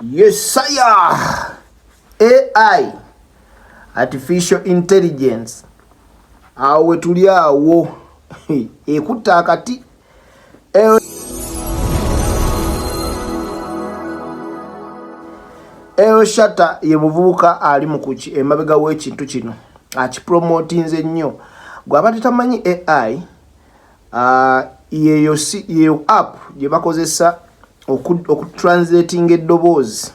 Yes, sire. AI, artificial intelligence. Awe tuli awo. Kutta akati. Shata ye muvubuka ali mukuchi emabega w'ekintu kino. Akipromotinze nnyo. Gwabadde tamanyi AI yeyo app gye bakozesa okutranslating eddoboozi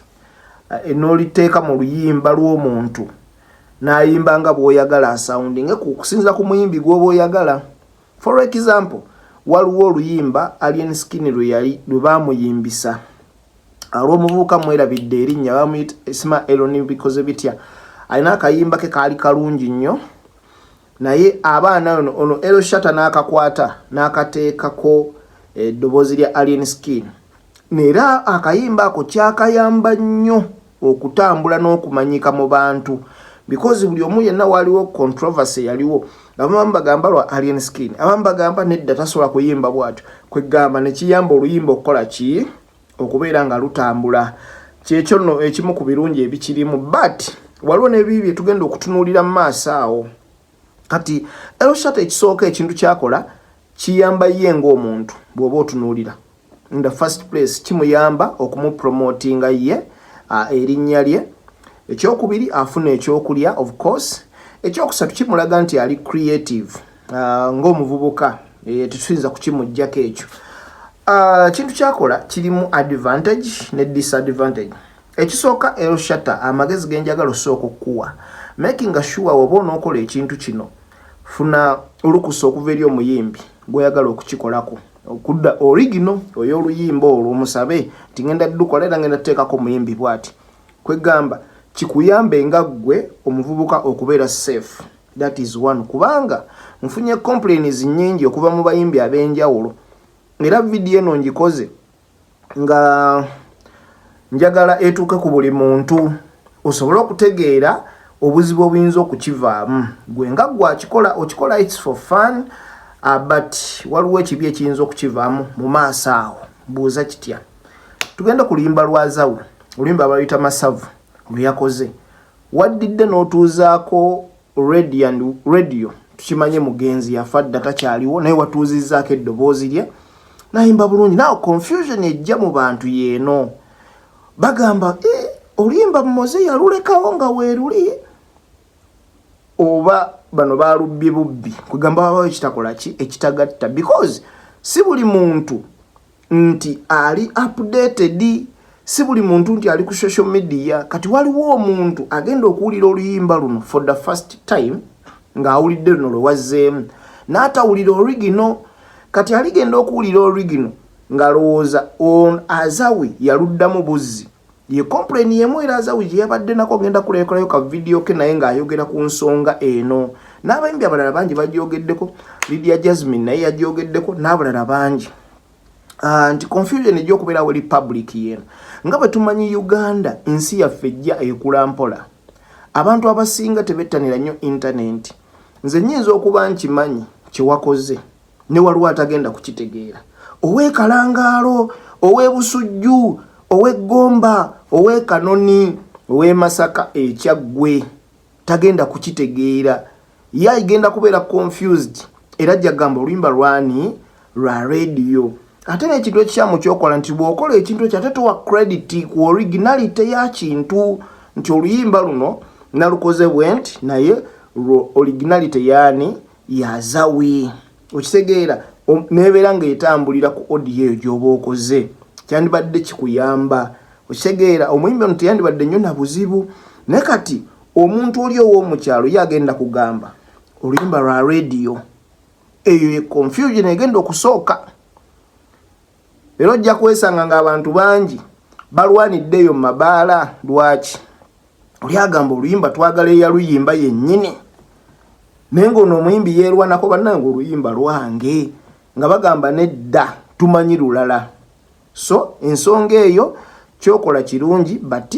enoliteeka mu luyimba lw'omuntu n'ayimba nga bw'oyagala sounding kusinza ku muyimbi gw'oba oyagala. For example, waliwo oluyimba Alien Skin lwe baamuyimbisa olw'omuvubuka mwerabidde erinnya bamuyita Ismael because bitya alina akayimba ke kaali kalungi nnyo naye abaana ono Elo Shata n'akakwata n'akateekako eddoboozi lya Alien Skin nera akayimba ako kyakayamba nnyo okutambula n'okumanyika mu bantu because buli omu yenna waliwo controversy yaliwo abamu bagamba lwa Alien Skin abamu bagamba nedda tasobola kuyimba bw'atyo kwegamba ne kiyamba oluyimba okukola ki okubeera nga lutambula kyekyo nno ekimu ku birungi ebikirimu but waliwo n'ebibi tugenda okutunuulira mu maaso awo. Kati Elo Shata ekisooka ekintu kyakola kiyamba ye ng'omuntu bw'oba otunuulira. In the first place kimuyamba okumupromotinga ye erinnya lye. Ekyokubiri afuna ekyokulya of course. Ekyokusatu kimulaga nti ali creative ng'omuvubuka tetuyinza kukimuggyako ekyo. Kintu kyakola kirimu advantage ne disadvantage. Ekisooka Elo Shata amagezi genjagala osooka okuwa making sure oba onookola ekintu kino funa olukusa okuva eri omuyimbi gw'oyagala okukikolako okudda original oy'oluyimba olwo omusabe nti ngenda dukola era ngenda tuteekako omuyimbi bw'ati kwegamba kikuyambe nga ggwe omuvubuka okubeera safe. That is one. Kubanga nfunye complaints nnyingi okuva mu bayimbi ab'enjawulo era video eno ngikoze nga njagala etuuke ku buli muntu osobole okutegeera obuzibu obuyinza okukivaamu. Gwe nga gwakikola okikola it's for fun but waliwo ekibi ekiyinza okukivaamu mu maaso awo. Buuza kitya. Tugenda ku luyimba lw'Azawi, oluyimba abaluyita Masavu lwe yakoze. Waddidde n'otuuzaako radio tukimanye Mugenzi yafa dda takyaliwo naye watuuzizzaako eddoboozi lye n'ayimba bulungi. Nawo confusion ejja mu bantu yeeno bagamba oluyimba Mumoze yalulekawo nga weeruli oba bano baalubbye bubbi kugamba babawo ekitakola ki ekitagatta because si buli muntu nti ali updated, si buli muntu nti ali ku social media. Kati waliwo omuntu agenda okuwulira oluyimba luno for the first time ng'awulidde luno lwe wazzeemu n'atawulira original. Kati aligenda okuwulira original ng'alowooza on Azawi yaluddamu buzzi ye complain yemu era Azawi gye yabadde nako ngenda kulekolayo ka video ke naye ng'ayogera ku nsonga eno. N'abayimbi abalala bangi bagyogeddeko, Lydia Jazmin naye yagyogeddeko n'abalala bangi. Nti confusion ejja okubeerawo eri public yeeno. Nga bwe tumanyi Uganda ensi yaffe ejja ekula mpola. Abantu abasinga tebettanira nnyo internet. Nze nnyinza okuba nkimanyi kyewakoze ne waliwo atagenda kukitegeera. Ow'ekalangaalo, ow'ebusujju, ow'eggomba, ow'ekanoni, ow'emasaka ekyaggwe tagenda kukitegeera. Ye agenda kubeera confused era ajja gamba oluyimba lwani lwa radio. Ate n'ekintu ekikyamu kyokola nti bw'okola ekintu ekyo ate towa credit ku originality ya kintu nti oluyimba luno nalukoze bwenti naye originality yaani y'Azawi. Okitegeera nebeera ng'etambulira ku audio eyo gy'oba okoze kyandibadde kikuyamba. Okitegeera omuyimbi ono teyandibadde nnyo na buzibu naye kati omuntu oli ow'omukyalo ye agenda kugamba oluyimba lwa radio. Eyo ye confusion egenda okusooka. Era ojja kwesanga ng'abantu bangi balwaniddeyo mu mabaala. Lwaki? Oli agamba oluyimba twagala eyaluyimba yennyini naye ng'ono omuyimbi yeerwanako bannange oluyimba lwange nga bagamba nedda tumanyi lulala. So ensonga eyo kyokola kirungi but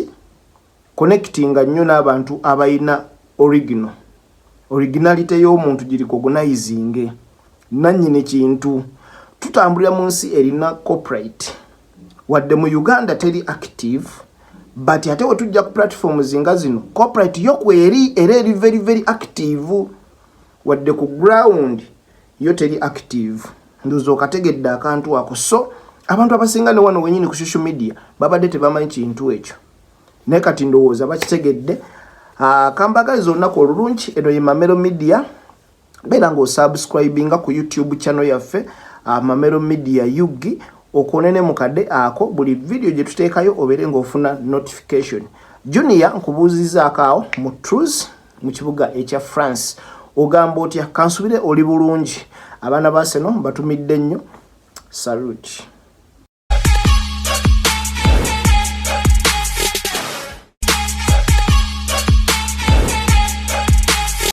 connectinga nnyo n'abantu abayina originality y'omuntu giri recognizing nannyini kintu. Tutambulira mu nsi erina corporate wadde mu Uganda teri active but ate wetujja ku platforms nga zino corporate yo kweri eri very very active wadde ku ground yo teri active ndozo kategedde akantu ako so abantu abasinga ne wano wenyini ku social media babadde tebamanyi kintu ekyo ne kati ndowooza bakitegedde kambagaliza olunaku olulungi eno ye Mamelo Media beera ng'osubscribinga ku YouTube channel yaffe Mamelo Media Yugi okonene mukadde ako buli video gye tuteekayo obeere ng'ofuna notification. Junior nkubuuziza akaawo mu Truth mu kibuga ekya France ogamba otya kansubire oli bulungi abaana ba Arsenal batumidde nnyo salute.